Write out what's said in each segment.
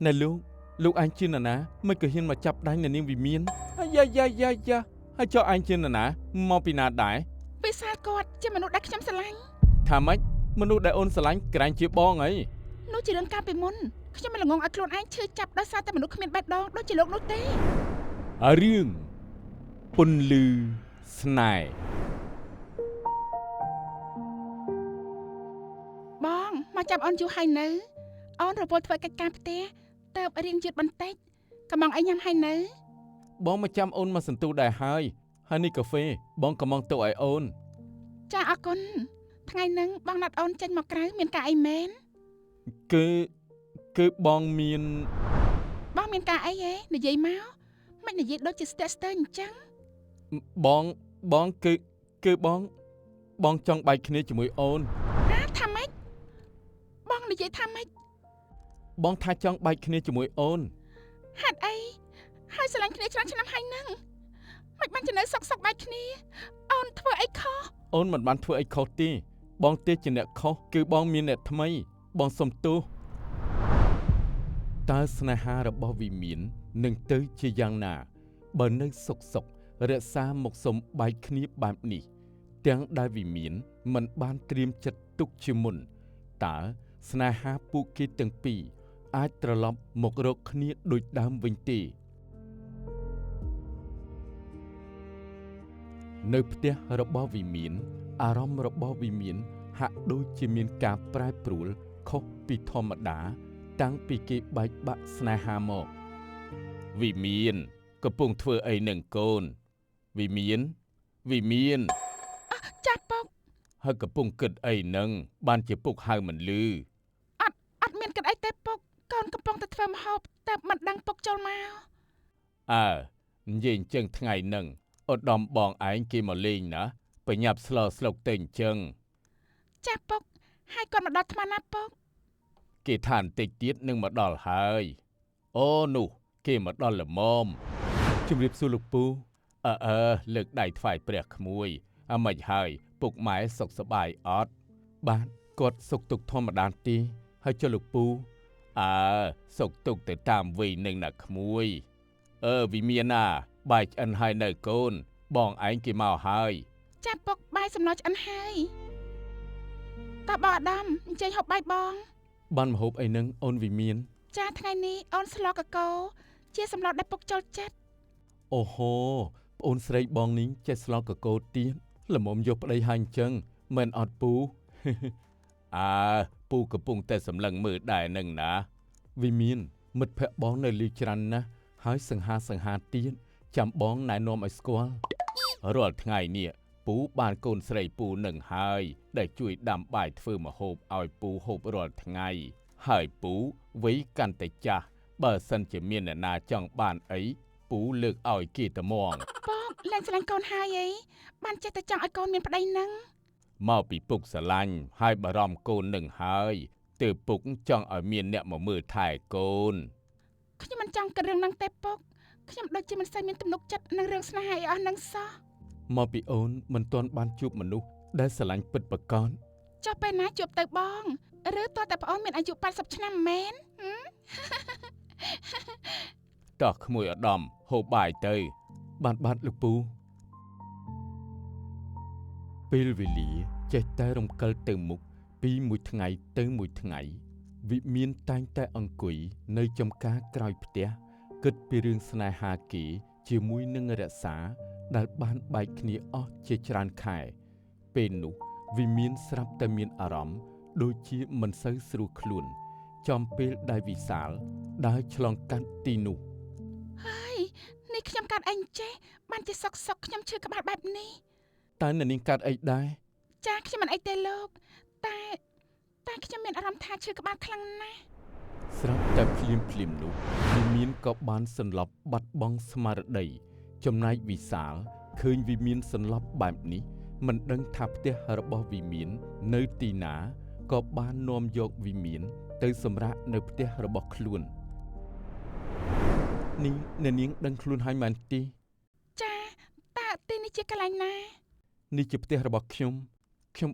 ណែលោកអញជានរណាមិនក៏ហ៊ានមកចាប់ដៃអ្នកនាងវិមានយ៉ាហើយចុះអញជានរណាមកពីណាដែរវិសាលគាត់ជាមនុស្សដែលខ្ញុំស្រឡាញ់ថាម៉េចមនុស្សដែលអូនស្រឡាញ់ក្រែងជាបងអីនោះជារឿងកាលពីមុនខ្ញុំមិនល្ងងឲ្យខ្លួនឯងឈឺចាប់ដោយសារតែមនុស្សគ្មានបេះដូងដូចជាលោកនោះទេរឿងពន្លឺស្នេហ៍បងមកចាប់អូនយូរហើយនៅអូនរវល់ធ្វើកិច្ចការផ្ទះតើបរៀងយឺតបន្តិចកំងអីញ៉ាំហើយនៅបងមកចាំអូនមកសន្ទុះដែរហើយនេះកាហ្វេបងកំងទុកឲ្យអូនចាអរគុណថ្ងៃហ្នឹងបងណាត់អូនចេញមកក្រៅមានការអីមែនគឺបងមានការអីហ៎និយាយមកមិននិយាយដូចជាស្ទើរអញ្ចឹងបងគឺបងចង់បែកគ្នាជាមួយអូនថាម៉េចបងនិយាយថាម៉េចបងថាចង់បែកគ្នាជាមួយអូនហេតុអីហើយស្រឡាញ់គ្នាច្រើនឆ្នាំហើយនឹងមិនបានទៅនៅសុកបែកគ្នាអូនធ្វើអីខុសអូនមិនបានធ្វើអីខុសទេបងទេជាអ្នកខុសគឺបងមានអ្នកថ្មីបងសុំទោសតើស្នេហារបស់វិមាននឹងទៅជាយ៉ាងណាបើនៅសុករក្សាមកសុំបែកគ្នាបែបនេះទាំងដែលវិមានមិនបានត្រៀមចិត្តទុកជាមុនតើស្នេហាពួកគេទាំងពីរអាចត្រឡប់មករកគ្នាដូចដើមវិញទេនៅផ្ទះរបស់វិមានអារម្មណ៍របស់វិមានហាក់ដូចជាមានការប្រែប្រួលខុសពីធម្មតាតាំងពីគេបែកបាក់ស្នេហាមកវិមានកំពុងធ្វើអីនឹងកូនវិមានចាស់ពុកហើយកំពុងគិតអីនឹងបានជាពុកហៅមិនឮអត់មានគិតអីទេពុកកូនកំពុងតែធ្វើម្ហូបតែមិនដឹងពុកចូលមកនិយាយអញ្ចឹងថ្ងៃហ្នឹងឧត្តមបងឯងគេមកលេងណាបញ្ញាប់ស្លុកទៅអញ្ចឹងចាស់ពុកហើយគាត់មកដល់ថ្មណាពុកគេថាបន្តិចទៀតនឹងមកដល់ហើយអូនោះគេមកដល់ល្មមជំរាបសួរលោកពូលើកដៃថ្វាយព្រះក្មួយមិនហើយពុកម៉ែសុខសប្បាយអត់បាទគាត់សុខទុក្ខធម្មតាទេហើយចុះលោកពូសុខទុក្ខទៅតាមវ័យនឹងណាក្មួយវិមានណាបាយឆ្អិនហើយនៅកូនបងឯងគេមកហើយចាពុកបាយសម្លឆ្អិនហើយតើបងអាដាមអញ្ជើញហូបបាយបងបានម្ហូបអីនឹងអូនវិមានចាថ្ងៃនេះអូនស្លកកោជាសម្លដែលពុកចូលចិត្តអូហូប្អូនស្រីបងនេះចេះស្លកកោទៀតល្មមយកប្តីហើយអញ្ចឹងមិនអត់ពូពូកំពុងតែសម្លឹងមើលដែរនឹងណាវិមានមិត្តភក្តិបងនៅលីច្រើនណាស់ហើយសង្ហាទៀតចាំបងណែនាំឲ្យស្គាល់រាល់ថ្ងៃនេះពូបានកូនស្រីពូនឹងហើយដែលជួយដាំបាយធ្វើម្ហូបឲ្យពូហូបរាល់ថ្ងៃហើយពូវ័យកាន់តែចាស់បើសិនជាមានអ្នកណាចង់បានអីពូលើកឲ្យគេតែហ្មងពុកលែងស្រឡាញ់កូនហើយអីបានចេះតែចង់ឲ្យកូនមានប្តីនឹងមកពីពុកស្រឡាញ់ហើយបារម្ភកូននឹងហើយទើបពុកចង់ឲ្យមានអ្នកមកមើលថែកូនខ្ញុំមិនចង់គិតរឿងហ្នឹងទេពុកខ្ញុំដូចជាមិនសូវមានទំនុកចិត្តនឹងរឿងស្នេហាអីអស់ហ្នឹងសោះមកពីអូនមិនទាន់បានជួបមនុស្សដែលស្រឡាញ់ពិតប្រាកដចុះពេលណាជួបទៅបងឬតើតែប្អូនមានអាយុ80ឆ្នាំមែនតោះក្មួយឧត្តមហូបបាយទៅបានលោកពូពេលវេលាចេះតែរំកិលទៅមុខពីមួយថ្ងៃទៅមួយថ្ងៃវិមានតែងតែអង្គុយនៅចំការក្រោយផ្ទះគិតពីរឿងស្នេហាគេជាមួយនឹងរក្សាដែលបានបែកគ្នាអស់ជាច្រើនខែពេលនោះវិមានស្រាប់តែមានអារម្មណ៍ដូចជាមិនសូវស្រួលខ្លួនចំពេលដែលវិសាលដើរឆ្លងកាត់ទីនោះហើយនេះខ្ញុំកាត់អីចេះបានជាសុកខ្ញុំឈឺក្បាលបែបនេះតើអ្នកនាងកាត់អីដែរចាខ្ញុំមិនអីទេលោកតែខ្ញុំមានអារម្មណ៍ថាឈឺក្បាលខ្លាំងណាស់ស្រាប់តែភ្លាមនោះវិមានក៏បានសន្លប់បាត់បង់ស្មារតីចំណែកវិសាលឃើញវិមានសន្លប់បែបនេះមិនដឹងថាផ្ទះរបស់វិមាននៅទីណាក៏បាននាំយកវិមានទៅសម្រាកនៅផ្ទះរបស់ខ្លួននេះអ្នកនាងដឹងខ្លួនហើយមែនទេចាតើទីនេះជាកន្លែងណានេះជាផ្ទះរបស់ខ្ញុំ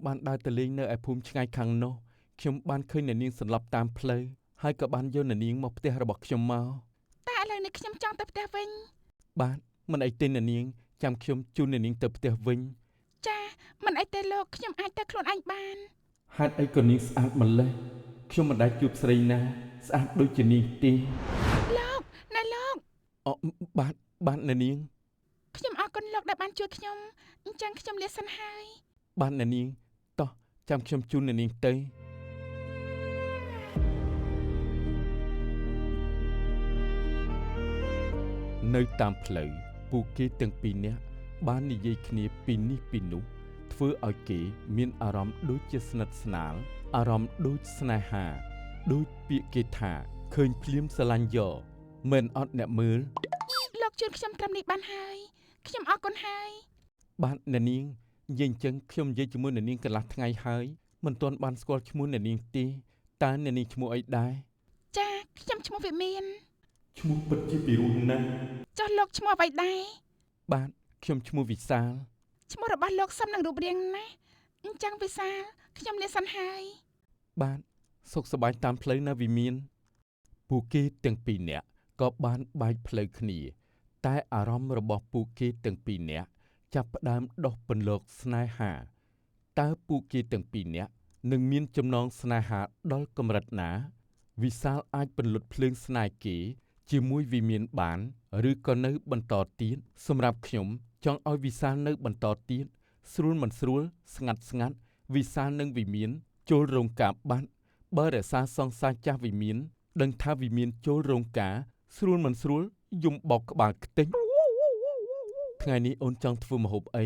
បានដើរទៅលេងនៅឯភូមិឆ្ងាយខាងនោះខ្ញុំបានឃើញអ្នកនាងសន្លប់តាមផ្លូវ ហើយក៏បានយកអ្នកនាងមកផ្ទះរបស់ខ្ញុំមក តែឥឡូវនេះខ្ញុំចង់ទៅផ្ទះវិញ បាទមិនអីទេអ្នកនាងចាំខ្ញុំជូនអ្នកនាងទៅផ្ទះវិញ ចាមិនអីទេលោកខ្ញុំអាចទៅខ្លួនឯងបាន ហេតុអីក៏នាងស្អាតម្ល៉េះខ្ញុំមិនដែលជួបស្រីណាស្អាតដូចជានាងទេ លោកណែលោក អូបាទអ្នកនាង ខ្ញុំអរគុណលោកដែលបានជួយខ្ញុំអញ្ចឹងខ្ញុំលាសិនហើយ បាទអ្នកនាងតោះចាំខ្ញុំជូនអ្នកនាងទៅនៅតាមផ្លូវពួកគេទាំងពីរនាក់បាននិយាយគ្នាពីនេះពីនោះធ្វើឲ្យគេមានអារម្មណ៍ដូចជាស្និទ្ធស្នាលអារម្មណ៍ដូចស្នេហាដូចពាក្យគេថាឃើញភ្លាមស្រឡាញ់យកមិនអត់អ្នកមើល លោកជួយខ្ញុំត្រឹមនេះបានហើយខ្ញុំអរគុណហើយ បាទអ្នកនាងនិយាយអញ្ចឹងខ្ញុំនិយាយជាមួយអ្នកនាងកន្លះថ្ងៃហើយមិនទាន់បានស្គាល់ឈ្មោះអ្នកនាងទេតើអ្នកនាងឈ្មោះអីដែរ ចាខ្ញុំឈ្មោះវិមាន ឈ្មោះពិតជាពីរោះណាស់ ចុះលោកឈ្មោះអ្វីដែរ បាទខ្ញុំឈ្មោះវិសាល ឈ្មោះរបស់លោកសមនឹងរូបរាងណាស់អញ្ចឹងវិសាលខ្ញុំលាសិនហើយ បាទសុខសប្បាយតាមផ្លូវណាវិមានពួកគេទាំងពីរនាក់ក៏បានបែកផ្លូវគ្នាតែអារម្មណ៍របស់ពួកគេទាំងពីរនាក់ចាប់ផ្ដើមដុះពន្លកស្នេហាតើពួកគេទាំងពីរនាក់នឹងមានចំណងស្នេហាដល់កម្រិតណាវិសាលអាចពន្លត់ភ្លើងស្នេហ៍គេជាមួយវិមានបានឬក៏នៅបន្តទៀតសម្រាប់ខ្ញុំចង់ឲ្យវិសាលនៅបន្តទៀតស្រួលមិនស្រួលស្ងាត់វិសាលនិងវិមានចូលរោងការបាត់បើរក្សាសង្សារចាស់វិមានដឹងថាវិមានចូលរោងការស្រួលមិនស្រួលយំបោកក្បាលខ្ទេចថ្ងៃនេះអូនចង់ធ្វើម្ហូបអី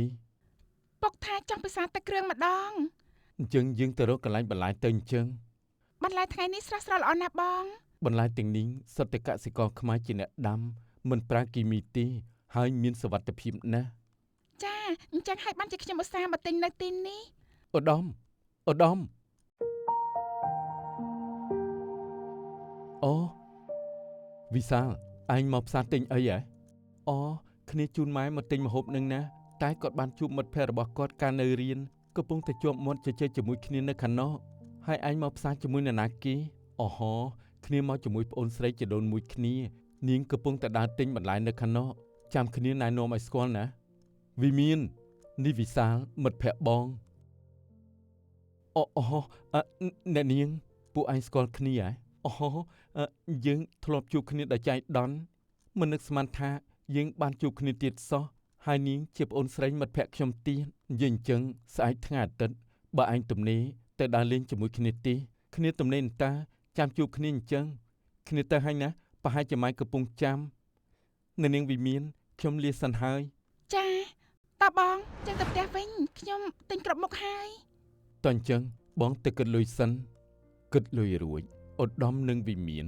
ពុកថាចង់ពិសាទឹកគ្រឿងម្ដង អញ្ចឹងយើងទៅរកកន្លែងបន្លែទៅអញ្ចឹង បន្លែថ្ងៃនេះស្រស់ល្អណាស់បង បន្លែទាំងនេះសុទ្ធតែកសិករខ្មែរជាអ្នកដាំមិនប្រើគីមីទេហើយមានសុវត្ថិភាពណាស់ ចាអញ្ចឹងហើយបានជាខ្ញុំឧស្សាហ៍មកទិញនៅទីនេះ ឧត្តមអូវិសាលឯងមកផ្សារទិញអីហ៎អូគ្នាជូនម៉ែមកទិញម្ហូបនឹងណាតែគាត់បានជួបមិត្តភ័ក្តិរបស់គាត់កាលនៅរៀនកំពុងតែជាប់មាត់ជជែកជាមួយគ្នានៅខាងនอกហើយឯងមកផ្សារជាមួយនរណាគេអូហូគ្នាមកជាមួយប្អូនស្រីជាដូនមួយគ្នានាងកំពុងតែដើរទិញបន្លែនៅខាងនอกចាំគ្នាណែនាំឲ្យស្គាល់ណាវិមាននេះវិសាលមិត្តភ័ក្តិបងអូអ្នកនាងពួកឯងស្គាល់គ្នាហ៎អូយើងធ្លាប់ជួបគ្នាដោយចៃដន្យមិននឹកស្មានថាយើងបានជួបគ្នាទៀតសោះហើយនាងជាប្អូនស្រីមិត្តភក្តិខ្ញុំទៀតនិយាយអញ្ចឹងស្អែកថ្ងៃអាទិត្យបើឯងទំនេរទៅដើរលេងជាមួយគ្នាទេគ្នាទំនេរតាចាំជួបគ្នាអញ្ចឹងគ្នាទៅហើយណាប្រហែលជាម៉ែកំពុងចាំនៅនាងវិមានខ្ញុំលាសិនហើយ ចាតើបងចឹងទៅផ្ទះវិញខ្ញុំទិញគ្រប់មុខហើយ តើអញ្ចឹងបងទៅគិតលុយសិនគិតលុយរួចឧត្តមនិងវិមាន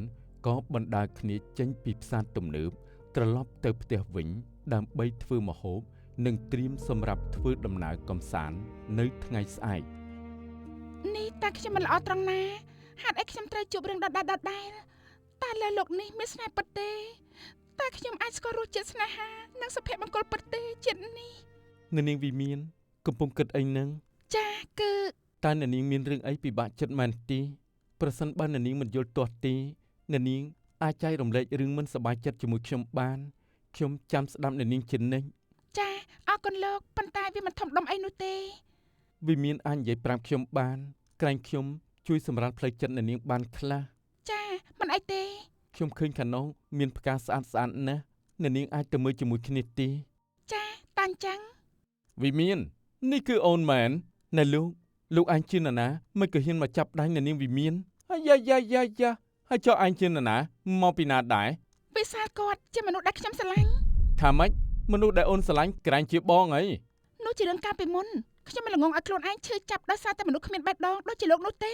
ក៏បណ្ដាគ្នាចេញពីផ្សារទំនើបត្រឡប់ទៅផ្ទះវិញដើម្បីធ្វើម្ហូបនិងត្រៀមសម្រាប់ធ្វើដំណើរកម្សាន្តនៅថ្ងៃស្អែក នេះតើខ្ញុំមិនល្អត្រង់ណាហេតុអីខ្ញុំត្រូវជួបរឿងដដែលតើលើលោកនេះមានស្នេហ៍ពិតទេតើខ្ញុំអាចស្គាល់រសជាតិស្នេហានិងសុភមង្គលពិតទេជាតិនេះ នៅនាងវិមានកំពុងគិតអីហ្នឹង ចាគឺ តើអ្នកនាងមានរឿងអីពិបាកចិត្តមែនទេប្រសិនបើអ្នកនាងមិនយល់ទាស់ទេអ្នកនាងអាចចែករំលែករឿងមិនសប្បាយចិត្តជាមួយខ្ញុំបានខ្ញុំចាំស្ដាប់អ្នកនាងជានិច្ច ចាអរគុណលោកប៉ុន្តែវាមិនធំដុំអីនោះទេ វិមានអាចនិយាយប្រាប់ខ្ញុំបានក្រែងខ្ញុំជួយសម្រាលផ្លូវចិត្តអ្នកនាងបានខ្លះ ចាមិនអីទេ ខ្ញុំឃើញខាងនោះមានផ្កាស្អាតណាស់អ្នកនាងអាចទៅមើលជាមួយគ្នាទេ ចាតាអញ្ចឹង វិមាននេះគឺអូនមែនណែលោកឯងជានរណាមិនក៏ហ៊ានមកចាប់ដៃអ្នកនាងវិមានយ៉ាហើយចុះឯងជានរណាមកពីណាដែរ វិសាលគាត់ជាមនុស្សដែលខ្ញុំស្រឡាញ់ ថាម៉េចមនុស្សដែលអូនស្រឡាញ់ក្រែងជាបងអី នោះជារឿងកាលពីមុនខ្ញុំមិនល្ងងឲ្យខ្លួនឯងឈឺចាប់ដោយសារតែមនុស្សគ្មានបេះដូងដូចជាលោកនោះទេ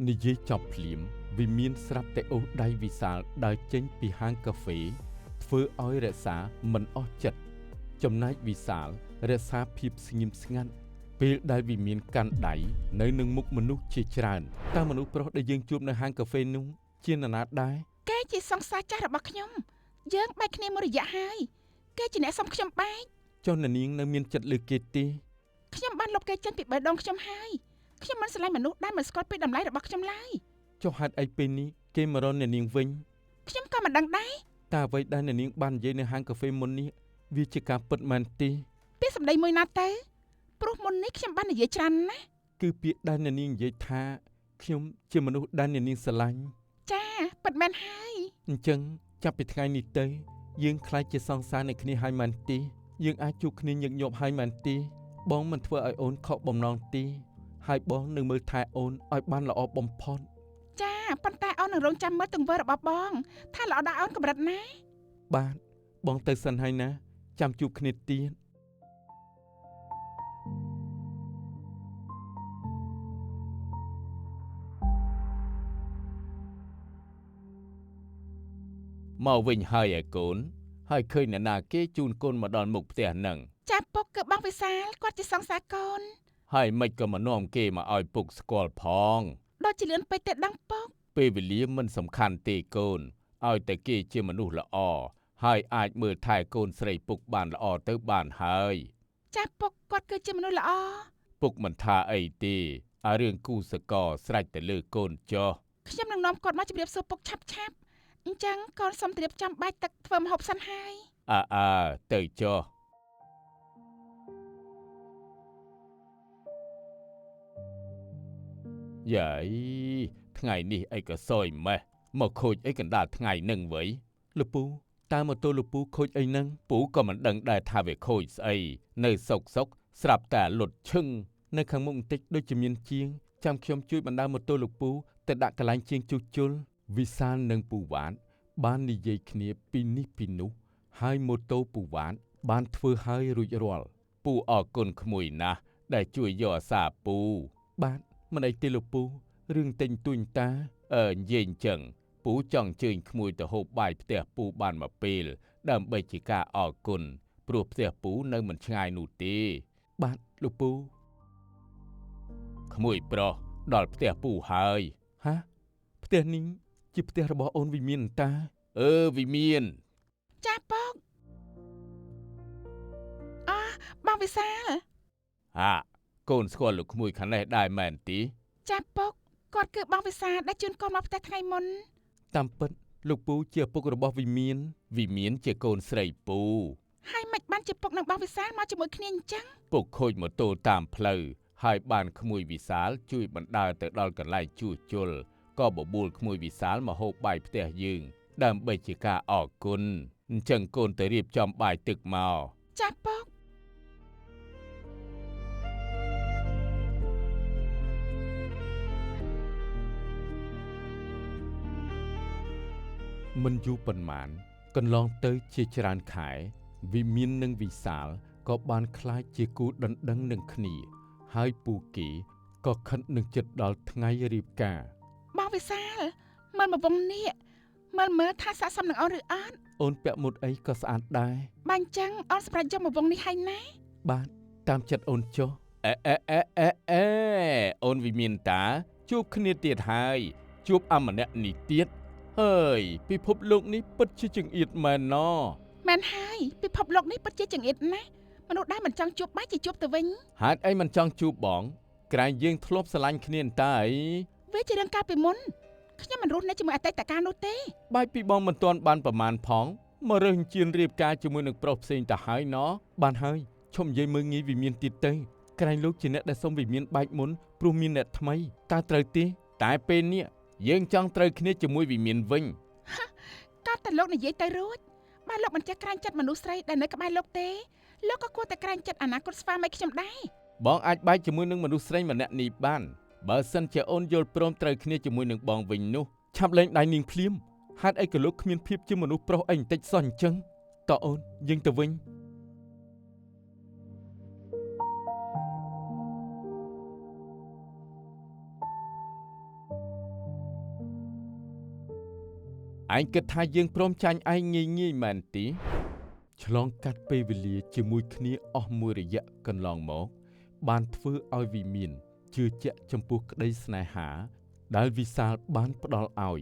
និយាយចប់ភ្លាមវិមានស្រាប់តែអូសដៃវិសាលដើរចេញពីហាងកាហ្វេធ្វើឲ្យរក្សាមិនអស់ចិត្តចំណែកវិសាលរក្សាភាពស្ងៀមស្ងាត់ពេលដែលវិមានកាន់ដៃនៅនឹងមុខមនុស្សជាច្រើនតើមនុស្សប្រុសដែលយើងជួបនៅហាងកាហ្វេនោះជានរណាដែរ គេជាសង្សារចាស់របស់ខ្ញុំយើងបែកគ្នាមួយរយៈហើយគេជាអ្នកសុំខ្ញុំបែក ចុះអ្នកនាងនៅមានចិត្តលើគេទេ ខ្ញុំបានលុបគេចេញពីបេះដូងខ្ញុំហើយខ្ញុំមិនស្រឡាញ់មនុស្សដែលមិនស្គាល់ពីតម្លៃរបស់ខ្ញុំឡើយ ចុះហេតុអីពេលនេះ គេមករកអ្នកនាងវិញ ខ្ញុំក៏មិនដឹងដែរ តើអ្វីដែលអ្នកនាងបាននិយាយនៅហាងកាហ្វេមុននេះវាជាការពិតមែនទេ ពាក្យសម្ដីមួយណាទៅព្រោះមុននេះខ្ញុំបាននិយាយច្រើនណាស់ គឺពាក្យដែលអ្នកនាងនិយាយថាខ្ញុំជាមនុស្សដែលអ្នកនាងស្រឡាញ់ ចាពិតមែនហើយ អញ្ចឹងចាប់ពីថ្ងៃនេះទៅយើងខ្លាចជាសង្សារនឹងគ្នាហើយមែនទេយើងអាចជួបគ្នាញឹកញាប់ហើយមែនទេបងមិនធ្វើឲ្យអូនខកបំណងទេហើយបងនឹងមើលថែអូនឲ្យបានល្អបំផុត ចាប៉ុន្តែអូននឹងរងចាំមើលទង្វើរបស់បងថាល្អដល់អូនកម្រិតណា បាទបងទៅសិនហើយណាចាំជួបគ្នាទៀតមកវិញហើយឯកូនហើយឃើញអ្នកណាគេជូនកូនមកដល់មុខផ្ទះហ្នឹង ចាពុកគឺបងវិសាលគាត់ជាសង្សារកូន ហើយមិនក៏មកនាំគេមកឲ្យពុកស្គាល់ផង ដូចជាលឿនពេកទៅដឹងពុក ពេលវេលាមិនសំខាន់ទេកូនឲ្យតែគេជាមនុស្សល្អហើយអាចមើលថែកូនស្រីពុកបានល្អទៅបានហើយ ចាពុកគាត់គឺជាមនុស្សល្អ ពុកមិនថាអីទេអារឿងគូសកលស្រេចតែលើកូនចុះ ខ្ញុំនឹងនាំគាត់មកជម្រាបសួរពុកឆាប់អញ្ចឹងកូនសុំត្រៀមចាំបាច់ទឹកធ្វើម្ហូបសិនហើយ អើទៅចុះយាយថ្ងៃនេះអីក៏សយម៉េះមកខូចអីកណ្ដាលថ្ងៃនឹងវិញលពូតើម៉ូតូលពូខូចអីហ្នឹងពូក៏មិនដឹងដែរថាវាខូចស្អីនៅសុកស្រាប់តែលុតឈឹងនៅខាងមុខបន្តិចដូចជាមានជាងចាំខ្ញុំជួយបណ្ដាម៉ូតូលពូទៅដាក់កន្លែងជាងជួសជុលវិសាលនិងពូវ៉ាតបាននិយាយគ្នាពីនេះពីនោះហើយម៉ូតូពូវ៉ាតបានធ្វើឲ្យរួចរាល់ពូអរគុណក្មួយណាស់ដែលជួយយកអាសាពូបាទមិនអីទេលោកពូរឿងទិញទួញតានិយាយអញ្ចឹងពូចង់ជើញក្មួយទៅហូបបាយផ្ទះពូបានមកពេលដើម្បីជាការអរគុណព្រោះផ្ទះពូនៅមិនឆ្ងាយនោះទេបាទលោកពូក្មួយប្រុសដល់ផ្ទះពូហើយហាផ្ទះនេះជាផ្ទះរបស់អូនវិមានតាវិមាន ចាពុកបងវិសាល កូនស្គាល់លោកក្មួយខាងនេះដែរមែនទេ ចាពុកគាត់គឺបងវិសាលដែលជូនកូនមកផ្ទះថ្ងៃមុន តាមពិតលោកពូជាឪពុករបស់វិមានជាកូនស្រីពូ ហើយមិនបានជាពុកនឹងបងវិសាលមកជាមួយគ្នាអញ្ចឹង ពុកខូចម៉ូតូតាមផ្លូវហើយបានក្មួយវិសាលជួយបណ្ដើរទៅដល់កន្លែងជួសជុលក៏បបួលក្មួយវិសាលមកហូបបាយផ្ទះយើងដើម្បីជាការអរគុណអញ្ចឹងកូនទៅរៀបចំបាយទឹកមក ចាពុក មិនយូរប៉ុន្មានកន្លងទៅជាច្រើនខែវិមាននិងវិសាលក៏បានក្លាយជាគូដណ្ដឹងនឹងគ្នាហើយពូគេក៏ខិតនឹងចិត្តដល់ថ្ងៃរៀបការ បងវិសាលមើលមកវងនេះមើលថាស័ក្តិសមនឹងអូនឬអត់ អូនពាក់ម៉ូតអីក៏ស្អាតដែរ បាញ់ចឹងអូនសម្រាប់យកមកវងនេះហើយណា បាទតាមចិត្តអូនចុះអូនវិមានតាជួបគ្នាទៀតហើយជួបអម្នាក់នេះទៀតហើយពិភពលោកនេះពិតជាចង្អៀតមែនណោះ មែនហើយពិភពលោកនេះពិតជាចង្អៀតណាស់មនុស្សដែលមិនចង់ជួបបែរជាជួបទៅវិញ ហេតុអីមិនចង់ជួបបងក្រែងយើងធ្លាប់ស្រឡាញ់គ្នាតាអី វាជារឿងកាលពីមុនខ្ញុំមិនរស់នៅជាមួយអតីតកាលនោះទេ បាយពីបងមិនទាន់បានប្រមាណផងមករើសអញ្ជើញរៀបការជាមួយនឹងប្រុសផ្សេងទៅហើយណោះបានហើយឈប់និយាយមើងងាយវិមានទៀតទៅក្រែងលោកជាអ្នកដែលសុំវិមានបែកមុនព្រោះមានអ្នកថ្មីតើត្រូវទេតែពេលនេះយើងចង់ត្រូវគ្នាជាមួយវិមានវិញ ក៏តែលោកនិយាយទៅរួចបើលោកមិនចេះក្រែងចិត្តមនុស្សស្រីដែលនៅក្បែរលោកទេលោកក៏គួរតែក្រែងចិត្តអនាគតស្វាមីខ្ញុំដែរ បងអាចបែកជាមួយនឹងមនុស្សស្រីម្នាក់នេះបានបើសិនជាអូនយល់ព្រមត្រូវគ្នាជាមួយនឹងបងវិញនោះឆាប់លែងដៃនាងភ្លាមហេតុអីក៏លោកគ្មានភាពជាមនុស្សប្រុសអីបន្តិចសោះអញ្ចឹងតើអូនយើងទៅវិញឯងគិតថាយើងព្រមចាញ់ឯងងាយមែនទេឆ្លងកាត់ពេលវេលាជាមួយគ្នាអស់មួយរយៈកន្លងមកបានធ្វើឲ្យវិមានជឿជាក់ចំពោះក្តីស្នេហាដែលវិសាលបានផ្ដល់ឲ្យ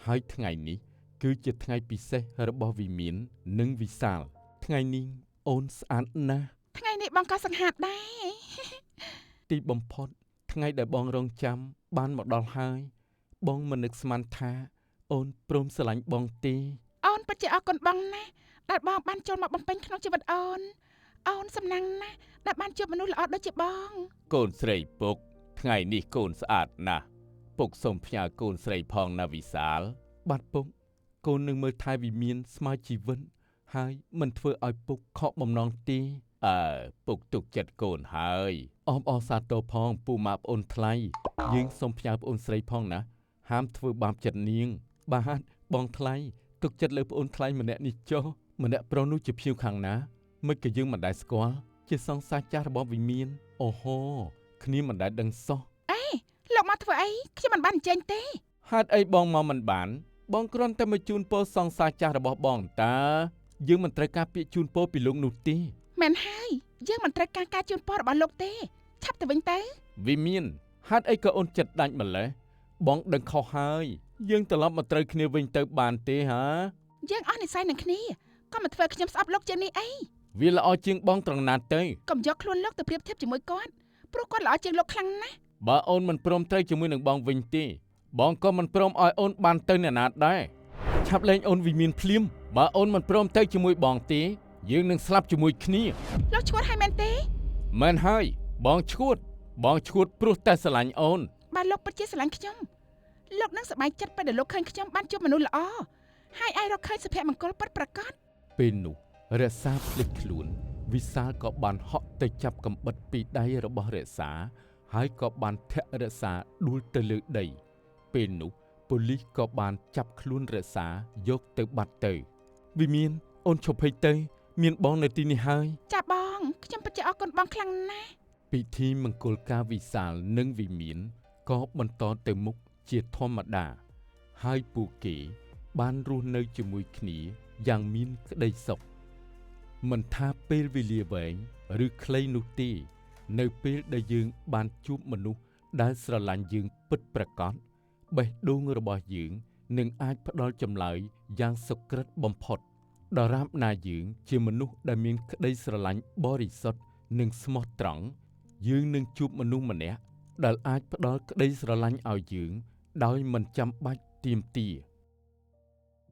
ហើយថ្ងៃនេះគឺជាថ្ងៃពិសេសរបស់វិមាននិងវិសាលថ្ងៃនេះអូនស្អាតណាស់ ថ្ងៃនេះបងក៏សង្ហាតដែរ ទីបំផុតថ្ងៃដែលបងរងចាំបានមកដល់ហើយបងមិននឹកស្មានថា អូនព្រមស្រឡាញ់បងទេ អូនពិតជាអរគុណបងណាស់ដែលបងបានចូលមកបំពេញក្នុងជីវិតអូនសំណាងណាស់ដែលបានជួបមនុស្សល្អដូចជាបង កូនស្រីពុកថ្ងៃនេះកូនស្អាតណាស់ពុកសូមផ្ញើកូនស្រីផងណាវិសាលបាទពុកកូននឹងមើលថែវិមានស្មើជីវិតហើយមិនធ្វើឲ្យពុកខកបំណងទេពុកទុកចិត្តកូនហើយអបអរសាទរផងពូម៉ាក់ប្អូនថ្លៃយើងសូមផ្ញើប្អូនស្រីផងណាហាមធ្វើបាបចិត្តនាងបាទបងថ្លៃទុកចិត្តលើប្អូនថ្លៃម្នាក់នេះចុះម្នាក់ប្រុសនោះជាភៀវខាងណាមិនក៏យើងមិនដែលស្គាល់ជាសង្សារចាស់របស់វិមានអូហូគ្នាមិនដែលដឹងសោះ លោកមកធ្វើអីខ្ញុំមិនបានអញ្ជើញទេ ហេតុអីបងមកមិនបានបងគ្រាន់តែមកជូនពរសង្សារចាស់របស់បងតាយើងមិនត្រូវការពាក្យជូនពរពីលោកនោះទេ មែនហើយយើងមិនត្រូវការការជូនពររបស់លោកទេឆាប់ទៅវិញទៅ វិមានហេតុអីក៏អូនចិត្តដាច់ម្លេះបងដឹងខុសហើយយើងត្រឡប់មកត្រូវគ្នាវិញទៅបានទេហា យើងអស់និស្ស័យនឹងគ្នាក៏មកធ្វើខ្ញុំស្អប់លោកជាងនេះអី វាល្អជាងបងត្រង់ណាទៅ កុំយកខ្លួនលោកទៅប្រៀបធៀបជាមួយគាត់ព្រោះគាត់ល្អជាងលោកខ្លាំងណាស់ បើអូនមិនព្រមត្រូវជាមួយនឹងបងវិញទេបងក៏មិនព្រមឲ្យអូនបានទៅអ្នកណាដែរឆាប់លែងអូនវិមានភ្លាមបើអូនមិនព្រមទៅជាមួយបងទេយើងនឹងស្លាប់ជាមួយគ្នា លោកឈួតហើយមែនទេ មែនហើយបងឈួតព្រោះតែស្រឡាញ់អូន បើលោកពិតជាស្រឡាញ់ខ្ញុំលោកនឹងសប្បាយចិត្តពេលដែលលោកឃើញខ្ញុំបានជួបមនុស្សល្អហើយអាចរកឃើញសុភមង្គលពិតប្រាកដ ពេលនោះរក្សាភ្លេចខ្លួនវិសាលក៏បានហក់ទៅចាប់កំបិតពីដៃរបស់រក្សាហើយក៏បានធាក់រក្សាដួលទៅលើដីពេលនោះប៉ូលីសក៏បានចាប់ខ្លួនរក្សាយកទៅបាត់ទៅវិមានអូនឈប់ភ័យទៅមានបងនៅទីនេះហើយ ចាបងខ្ញុំពិតជាអរគុណបងខ្លាំងណាស់ ពិធីមង្គលការវិសាលនិងវិមានក៏បន្តទៅមុខជាធម្មតាហើយពួកគេបានរស់នៅជាមួយគ្នាយ៉ាងមានក្តីសុខមិនថាពេលវេលាវែងឬខ្លីនោះទេនៅពេលដែលយើងបានជួបមនុស្សដែលស្រឡាញ់យើងពិតប្រាកដបេះដូងរបស់យើងនឹងអាចផ្ដល់ចម្លើយយ៉ាងសុក្រិតបំផុតដរាបណាយើងជាមនុស្សដែលមានក្តីស្រឡាញ់បរិសុទ្ធនិងស្មោះត្រង់យើងនឹងជួបមនុស្សម្នាក់ដែលអាចផ្ដល់ក្តីស្រឡាញ់ឲ្យយើងដោយមិនចាំបាច់ទាមទារ